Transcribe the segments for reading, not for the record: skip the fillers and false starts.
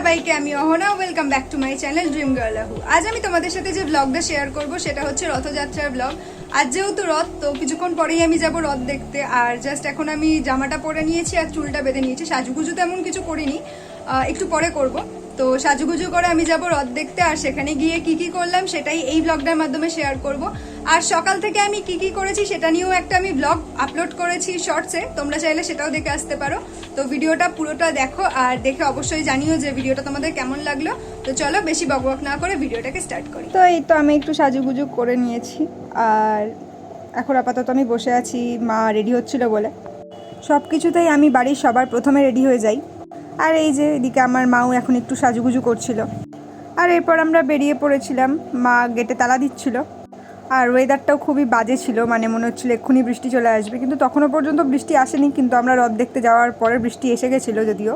সবাইকে আমি Ahana welcome back to my channel dream girl Ahu. আজ আমি তোমাদের সাথে যে ব্লগটা শেয়ার করব সেটা হচ্ছে রথযাত্রার ব্লগ। আজ যেহেতু রথ, তো কিছুক্ষণ পরেই আমি যাব রথ দেখতে। আর জাস্ট এখন আমি জামাটা পরে নিয়েছি আর চুলটা বেঁধে নিয়েছি, সাজুগুজু তেমন কিছু করিনি, একটু পরে করব। তো সাজুগুজু করে আমি যাব রথ দেখতে, আর সেখানে গিয়ে কি কি করলাম সেটাই এই ব্লগটার মাধ্যমে শেয়ার করব। আর সকাল থেকে আমি কি কি করেছি সেটা নিয়েও একটা আমি ব্লগ আপলোড করেছি শর্টসে, তোমরা চাইলে সেটাও দেখে আসতে পারো। তো ভিডিওটা পুরোটা দেখো আর দেখে অবশ্যই জানিও যে ভিডিওটা তোমাদের কেমন লাগলো। তো চলো বেশি বকবক না করে ভিডিওটাকে স্টার্ট করি। তো এই তো আমি একটু সাজুগুজু করে নিয়েছি, আর এখন আপাতত আমি বসে আছি, মা রেডি হচ্ছিল বলে। সব কিছুতেই আমি বাড়ির সবার প্রথমে রেডি হয়ে যাই। আর এই যে এদিকে আমার মাও এখন একটু সাজুগুজু করছিল। আর এরপর আমরা বেরিয়ে পড়েছিলাম, মা গেটে তালা দিচ্ছিল। আর ওয়েদারটাও খুবই বাজে ছিল, মানে মনে হচ্ছিল এক্ষুনি বৃষ্টি চলে আসবে, কিন্তু তখনও পর্যন্ত বৃষ্টি আসেনি। কিন্তু আমরা রথ দেখতে যাওয়ার পরে বৃষ্টি এসে গেছিলো যদিও।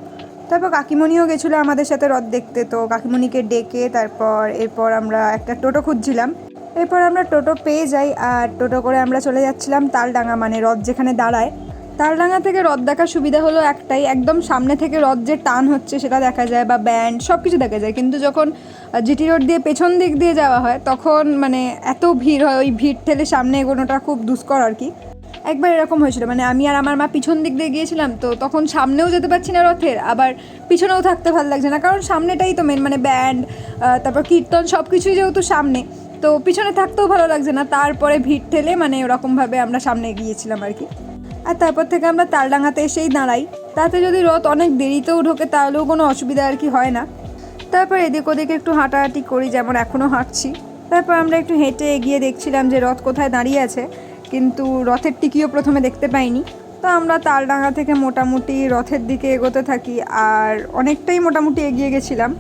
তারপর কাকিমণিও গেছিলো আমাদের সাথে রথ দেখতে, তো কাকিমণিকে ডেকে এরপর আমরা একটা টোটো খুঁজছিলাম। এরপর আমরা টোটো পেয়ে যাই, আর টোটো করে আমরা চলে যাচ্ছিলাম তালডাঙ্গা, মানে রথ যেখানে দাঁড়ায়। তালডাঙ্গা থেকে রথ দেখার সুবিধা হলো একটাই, একদম সামনে থেকে রথ যে টান হচ্ছে সেটা দেখা যায়, বা ব্যান্ড সব কিছু দেখা যায়। কিন্তু যখন জিটি রোড দিয়ে পেছন দিক দিয়ে যাওয়া হয় তখন মানে এত ভিড় হয়, ওই ভিড় ঠেলে সামনে এগোনোটা খুব দুষ্কর আর কি। একবার এরকম হয়েছিল, মানে আমি আর আমার মা পিছন দিক দিয়ে গিয়েছিলাম, তো তখন সামনেও যেতে পারছি না রথের, আবার পিছনেও থাকতে ভালো লাগছে না, কারণ সামনেটাই তো মেন, মানে ব্যান্ড তারপর কীর্তন সব কিছুই যেহেতু সামনে, তো পিছনে থাকতেও ভালো লাগছে না। তারপরে ভিড় ঠেলে মানে ওরকমভাবে আমরা সামনে গিয়েছিলাম আর কি। আর তারপর থেকে আমরা তালডাঙ্গাতে এসেই দাঁড়াই, তাতে যদি রথ অনেক দেরিতেও ঢোকে তাহলেও কোনো অসুবিধা আর কি হয় না। তারপর এদিক ওদিকে একটু হাঁটাহাঁটি করি, যেমন এখনও হাঁটছি। তারপর আমরা একটু হেঁটে এগিয়ে দেখছিলাম যে রথ কোথায় দাঁড়িয়ে আছে, কিন্তু রথের টিকিও প্রথমে দেখতে পাইনি। তো আমরা তালডাঙ্গা থেকে মোটামুটি রথের দিকে এগোতে থাকি, আর অনেকটাই মোটামুটি এগিয়ে গেছিলাম।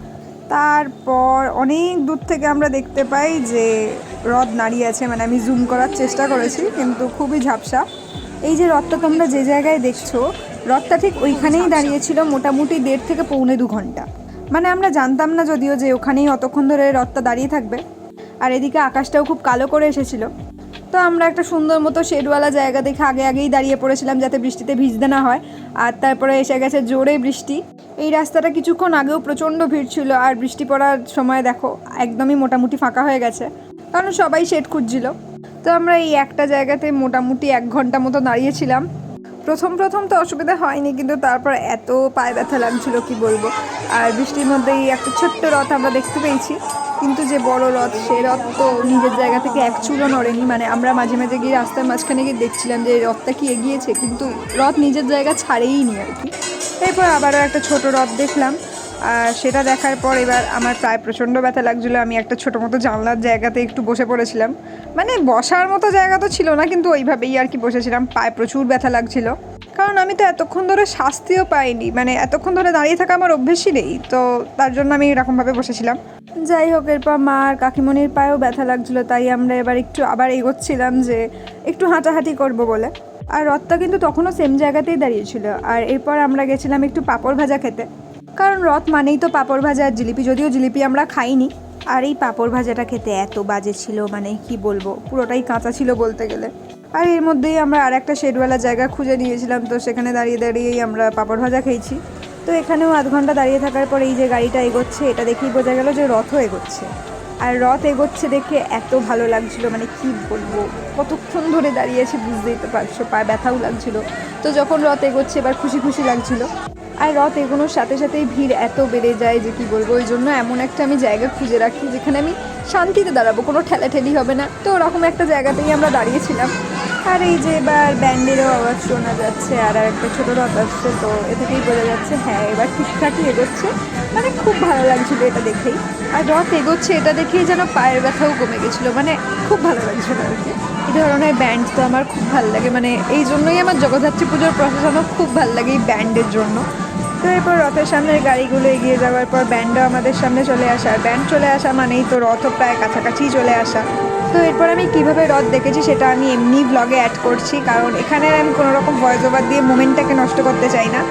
তারপর অনেক দূর থেকে আমরা দেখতে পাই যে রথ দাঁড়িয়ে আছে, মানে আমি জুম করার চেষ্টা করেছি কিন্তু খুবই ঝাপসা। এই যে রথটা তোমরা যে জায়গায় দেখছো, রথটা ঠিক ওইখানেই দাঁড়িয়েছিল মোটামুটি 1.5 থেকে পৌনে 2 ঘন্টা। মানে আমরা জানতাম না যদিও যে ওখানেই অতক্ষণ ধরে রথটা দাঁড়িয়ে থাকবে। আর এদিকে আকাশটাও খুব কালো করে এসেছিল। তো আমরা একটা সুন্দর মতো শেডওয়ালা জায়গা দেখে আগেই দাঁড়িয়ে পড়েছিলাম যাতে বৃষ্টিতে ভিজতে না হয়। আর তারপরে এসে গেছে জোরে বৃষ্টি। এই রাস্তাটা কিছুক্ষণ আগেও প্রচণ্ড ভিড় ছিল, আর বৃষ্টি পড়ার সময় দেখো একদমই মোটামুটি ফাঁকা হয়ে গেছে, কারণ সবাই শেড খুঁজছিল। তো আমরা এই একটা জায়গাতে মোটামুটি 1 ঘন্টা মতো দাঁড়িয়েছিলাম। প্রথম তো অসুবিধা হয়নি, কিন্তু তারপর এত পায়ে ব্যথা লাগছিল কি বলবো। আর বৃষ্টির মধ্যে এই একটা ছোট্ট রথ আমরা দেখতে পেয়েছি, কিন্তু যে বড় রথ সে রথ তো নিজের জায়গা থেকে এক চুলও নড়েনি। মানে আমরা মাঝে মাঝে গিয়ে রাস্তার মাঝখানে গিয়ে দেখছিলাম যে রথটা কি এগিয়েছে, কিন্তু রথ নিজের জায়গা ছাড়েই নি আর কি। এরপর আবারও একটা ছোট রথ দেখলাম, আর সেটা দেখার পর এবার আমার প্রায় প্রচণ্ড ব্যথা লাগছিলো। আমি একটা ছোটো মতো জানলার জায়গাতে একটু বসে পড়েছিলাম, মানে বসার মতো জায়গা তো ছিল না, কিন্তু ওইভাবেই আর কি বসেছিলাম। পায়ে প্রচুর ব্যথা লাগছিল, কারণ আমি তো এতক্ষণ ধরে শাস্তিও পাইনি, মানে এতক্ষণ ধরে দাঁড়িয়ে থাকা আমার অভ্যেসই নেই, তো তার জন্য আমি এরকমভাবে বসেছিলাম। যাই হোক, এরপর মা আর কাকিমণির পায়েও ব্যথা লাগছিলো, তাই আমরা এবার একটু আবার এগোচ্ছিলাম যে একটু হাঁটাহাঁটি করব বলে। আর রথটা কিন্তু তখনও সেম জায়গাতেই দাঁড়িয়েছিল। আর এরপর আমরা গেছিলাম একটু পাঁপড় ভাজা খেতে, কারণ রথ মানেই তো পাঁপড় ভাজা আর জিলিপি, যদিও জিলিপি আমরা খাইনি। আর এই পাঁপড় ভাজাটা খেতে এত বাজে ছিল, মানে কি বলবো, পুরোটাই কাঁচা ছিল বলতে গেলে। আর এর মধ্যেই আমরা আর একটা শেডওয়ালা জায়গা খুঁজে নিয়েছিলাম, তো সেখানে দাঁড়িয়েই আমরা পাঁপড় ভাজা খেয়েছি। তো এখানেও আধ ঘন্টা দাঁড়িয়ে থাকার পর এই যে গাড়িটা এগোচ্ছে, এটা দেখেই বোঝা গেল যে রথও এগোচ্ছে। আর রথ এগোচ্ছে দেখে এত ভালো লাগছিলো, মানে কি বলবো, কতক্ষণ ধরে দাঁড়িয়েছি বুঝতেই তো পারছো, পায়ে ব্যথাও লাগছিলো। তো যখন রথ এগোচ্ছে এবার খুশি লাগছিলো। আর রথ এগোনোর সাথে সাথেই ভিড় এত বেড়ে যায় যে কি বলবো, ওই জন্য এমন একটা আমি জায়গা খুঁজে রাখি যেখানে আমি শান্তিতে দাঁড়াবো, কোনো ঠেলাঠেলি হবে না। তো ওরকম একটা জায়গাতেই আমরা দাঁড়িয়েছিলাম। আর এই যে এবার ব্যান্ডেরও আওয়াজ শোনা যাচ্ছে, আর একটা ছোটো রথ আসছে, তো এ থেকেই বোঝা যাচ্ছে হ্যাঁ এবার ঠিকঠাকই এগোচ্ছে। মানে খুব ভালো লাগছিলো এটা দেখেই। আর রথ এগোচ্ছে এটা দেখেই যেন পায়ের ব্যথাও কমে গেছিলো, মানে খুব ভালো লাগছিলো আর কি। এই ধরনের ব্যান্ড তো আমার খুব ভালো লাগে, মানে এই জন্যই আমার জগদ্ধাত্রী পুজোর প্রশাসনও খুব ভালো লাগে এই ব্যান্ডের জন্য। তো এরপর রথের সামনের গাড়িগুলো এগিয়ে যাওয়ার পর ব্যান্ডও আমাদের সামনে চলে আসা, আর ব্যান্ড চলে আসা মানেই তো রথও প্রায় কাছাকাছি চলে আসা। তো এরপর আমি কীভাবে রথ দেখেছি সেটা আমি এমনি ব্লগে অ্যাড করছি, কারণ এখানে আমি কোনো রকম ভয়েস ওভার দিয়ে মোমেন্টটাকে নষ্ট করতে চাই না।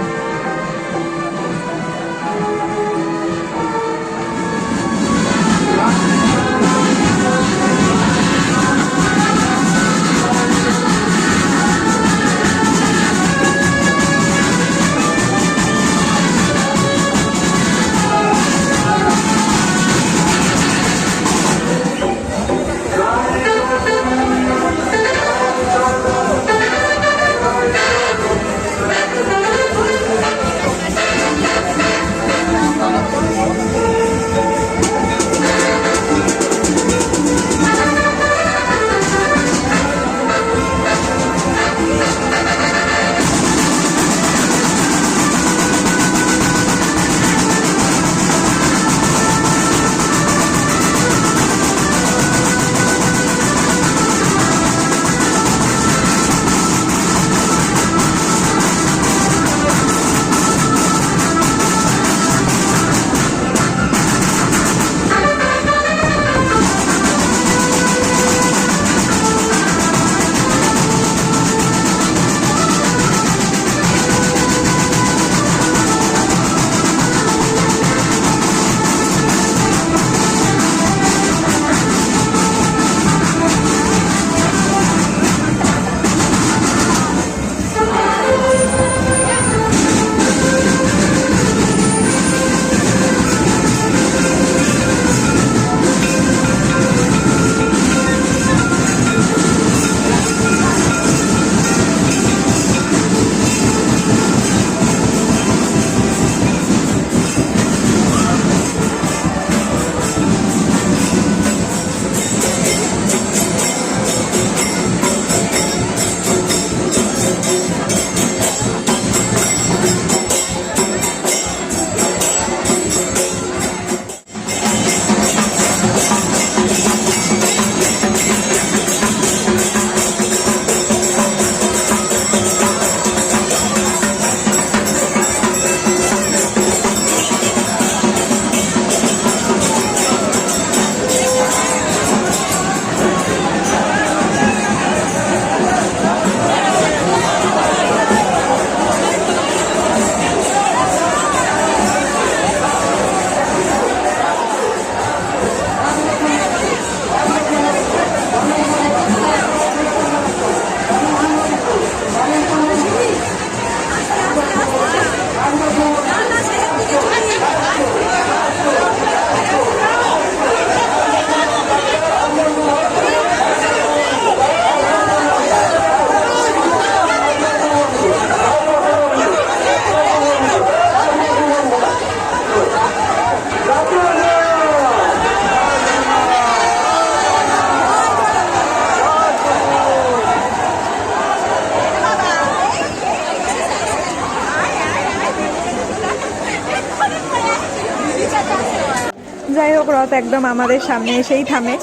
যাই হোক, রথ একদম আমাদের সামনে এসেই থামে,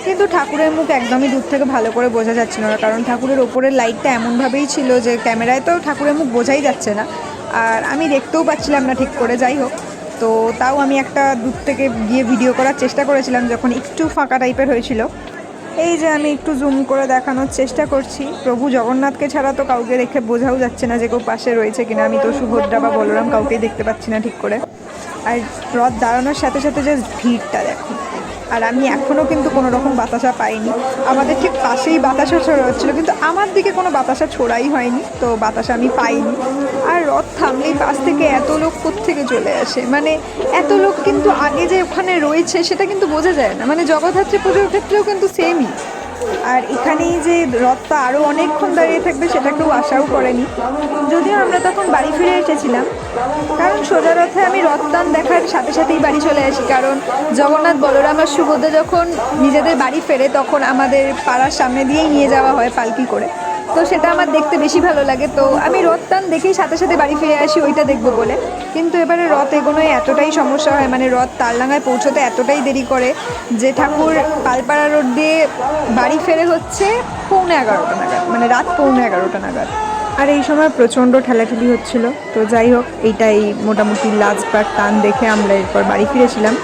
কিন্তু ঠাকুরের মুখ একদমই দূর থেকে ভালো করে বোঝা যাচ্ছিল না, কারণ ঠাকুরের ওপরের লাইটটা এমনভাবেই ছিল যে ক্যামেরায় তো ঠাকুরের মুখ বোঝাই যাচ্ছে না, আর আমি দেখতেও পাচ্ছিলাম না ঠিক করে। যাই হোক, তো তাও আমি একটা দূর থেকে গিয়ে ভিডিও করার চেষ্টা করেছিলাম যখন একটু ফাঁকা টাইপের হয়েছিল। এই যে আমি একটু জুম করে দেখানোর চেষ্টা করছি, প্রভু জগন্নাথকে ছাড়া তো কাউকে দেখে বোঝাও যাচ্ছে না যে কেউ পাশে রয়েছে কিনা। আমি তো সুভদ্রা বা বলরাম কাউকেই দেখতে পাচ্ছি না ঠিক করে। আর রথ দাঁড়ানোর সাথে সাথে যে ভিড়টা দেখো, আর আমি এখনও কিন্তু কোনো রকম বাতাসা পাইনি। আমাদের ঠিক পাশেই বাতাসা ছড়া হচ্ছিলো, কিন্তু আমার দিকে কোনো বাতাসা ছোড়াই হয়নি, তো বাতাসা আমি পাইনি। আর রথ থামলেই পাশ থেকে এত লোক কোত্থেকে চলে আসে, মানে এত লোক কিন্তু আগে যে ওখানে রয়েছে সেটা কিন্তু বোঝা যায় না। মানে জগদ্ধাত্রী পুজোর ক্ষেত্রেও কিন্তু সেমই। আর এখানেই যে রথটা আরও অনেকক্ষণ দাঁড়িয়ে থাকবে সেটা কেউ আশাও করেনি, যদিও আমরা তখন বাড়ি ফিরে এসেছিলাম, কারণ সোজা রথে আমি রথদান দেখার সাথে সাথেই বাড়ি চলে আসি। কারণ জগন্নাথ, বলরাম আর সুভদ্রা যখন নিজেদের বাড়ি ফেরে তখন আমাদের পাড়ার সামনে দিয়েই নিয়ে যাওয়া হয় পালকি করে, তো সেটা আমার দেখতে বেশি ভালো লাগে। তো আমি রথদান দেখেই সাথে সাথে বাড়ি ফিরে আসি ওইটা দেখবো বলে। কিন্তু এবারে রথ এগোনোয় এতটাই সমস্যা হয়, মানে রথ তালডাঙায় পৌঁছতে এতটাই দেরি করে যে ঠাকুর পালপাড়া রোড দিয়ে বাড়ি ফেরে হচ্ছে 11:15 নাগাদ, মানে রাত 11:15 নাগাদ। আর এই সময় প্রচণ্ড ঠেলাঠেলি হচ্ছিল। তো যাই হোক, এইটাই মোটামুটি লাস্ট বার টান দেখে আমরা এরপর বাড়ি ফিরেছিলাম।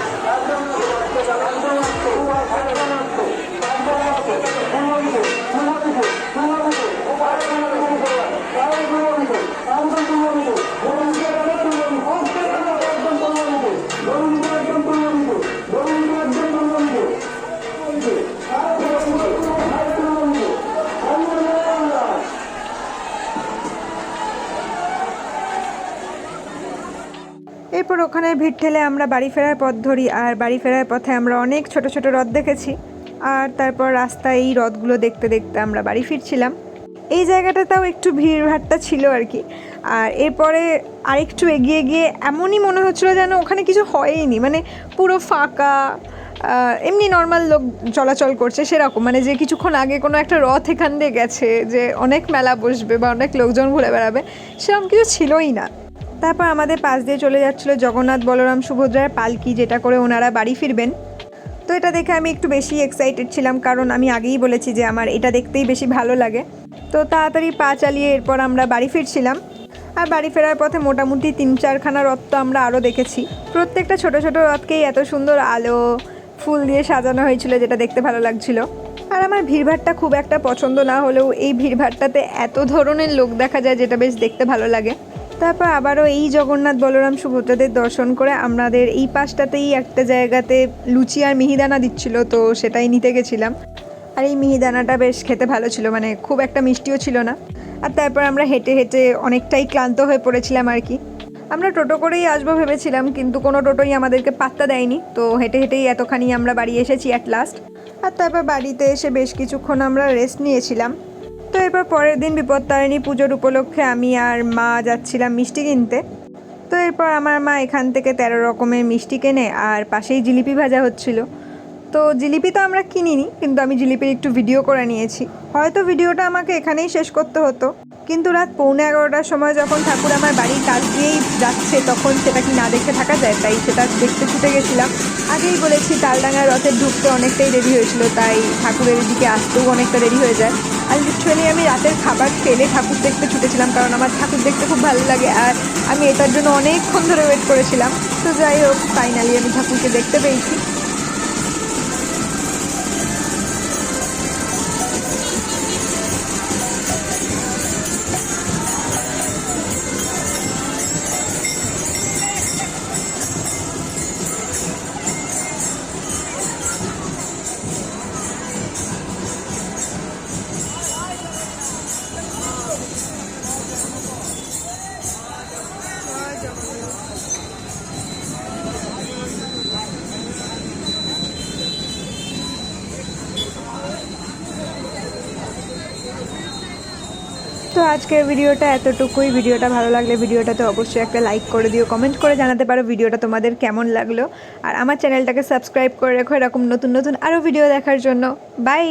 এরপর ওখানে ভিড় ঠেলে আমরা বাড়ি ফেরার পথ ধরি, আর বাড়ি ফেরার পথে আমরা অনেক ছোট ছোট রথ দেখেছি। আর তারপর রাস্তায় এই রথগুলো দেখতে দেখতে আমরা বাড়ি ফিরছিলাম। এই জায়গাটাতেও একটু ভিড়ভাট্টা ছিল আর কি। আর এরপরে আরেকটু এগিয়ে গিয়ে এমনই মনে হচ্ছিলো যেন ওখানে কিছু হয়ইনি, মানে পুরো ফাঁকা, এমনি নর্মাল লোক চলাচল করছে সেরকম, মানে যে কিছুক্ষণ আগে কোনো একটা রথ এখান দিয়ে গেছে, যে অনেক মেলা বসবে বা অনেক লোকজন ঘুরে বেড়াবে, সেরকম কিছু ছিলই না। তারপর আমাদের পাশ দিয়ে চলে যাচ্ছিলো জগন্নাথ, বলরাম, সুভদ্রার পালকি, যেটা করে ওনারা বাড়ি ফিরবেন। তো এটা দেখে আমি একটু বেশি এক্সাইটেড ছিলাম, কারণ আমি আগেই বলেছি যে আমার এটা দেখতেই বেশি ভালো লাগে। তো তাড়াতাড়ি পা চালিয়ে এরপর আমরা বাড়ি ফিরছিলাম। আর বাড়ি ফেরার পথে মোটামুটি 3-4খানা রথ তো আমরা আরও দেখেছি। প্রত্যেকটা ছোট ছোট রথকেই এত সুন্দর আলো ফুল দিয়ে সাজানো হয়েছিল, যেটা দেখতে ভালো লাগছিল। আর আমার ভিড়ভাট্টা খুব একটা পছন্দ না হলেও এই ভিড়ভাট্টাতে এত ধরনের লোক দেখা যায়, যেটা বেশ দেখতে ভালো লাগে। তারপর আবারও এই জগন্নাথ, বলরাম, সুভদ্রাদের দর্শন করে আমাদের এই পাশটাতেই একটা জায়গাতে লুচি আর মিহিদানা দিচ্ছিল, তো সেটাই নিতে গেছিলাম। আর এই মিহিদানাটা বেশ খেতে ভালো ছিল, মানে খুব একটা মিষ্টিও ছিল না। আর তারপর আমরা হেঁটে হেঁটে অনেকটাই ক্লান্ত হয়ে পড়েছিলাম আর কি। আমরা টোটো করেই আসবো ভেবেছিলাম, কিন্তু কোনো টোটোই আমাদেরকে পাত্তা দেয়নি, তো হেঁটে হেঁটেই এতখানি আমরা বাড়ি এসেছি অ্যাট লাস্ট। আর তারপর বাড়িতে এসে বেশ কিছুক্ষণ আমরা রেস্ট নিয়েছিলাম। তো এরপর পরের দিন বিপত্তারিণী পুজোর উপলক্ষে আমি আর মা যাচ্ছিলাম মিষ্টি কিনতে। তো এরপর আমার মা এখান থেকে 13 রকমের মিষ্টি কেনে, আর পাশেই জিলিপি ভাজা হচ্ছিল। তো জিলিপি তো আমরা কিনিনি, কিন্তু আমি জিলিপির একটু ভিডিও করে নিয়েছি। হয়তো ভিডিওটা আমাকে এখানেই শেষ করতে হতো, কিন্তু রাত 11:15টার সময় যখন ঠাকুর আমার বাড়ির কাছ দিয়েই যাচ্ছে, তখন সেটা কি না দেখে থাকা যায়, তাই সেটা দেখতে ছুটে গেছিলাম। আগেই বলেছি তালডাঙার রথের ঢুকতে অনেকটাই দেরি হয়েছিল, তাই ঠাকুরের দিকে আসতেও অনেকটা দেরি হয়ে যায়। আর লিটারালি আমি রাতের খাবার ফেলে ঠাকুর দেখতে ছুটেছিলাম, কারণ আমার ঠাকুর দেখতে খুব ভালো লাগে, আর আমি এটার জন্য অনেকক্ষণ ধরে ওয়েট করেছিলাম। তো যাই হোক, ফাইনালি আমি ঠাকুরকে দেখতে পেয়েছি। তো আজকের ভিডিওটা এতটুকুই। ভিডিওটা ভালো লাগলে ভিডিওটাতে অবশ্যই একটা লাইক করে দিও, কমেন্ট করে জানাতে পারো ভিডিওটা তোমাদের কেমন লাগলো। আর আমার চ্যানেলটাকে সাবস্ক্রাইব করে রেখো এরকম নতুন নতুন আরও ভিডিও দেখার জন্য। বাই।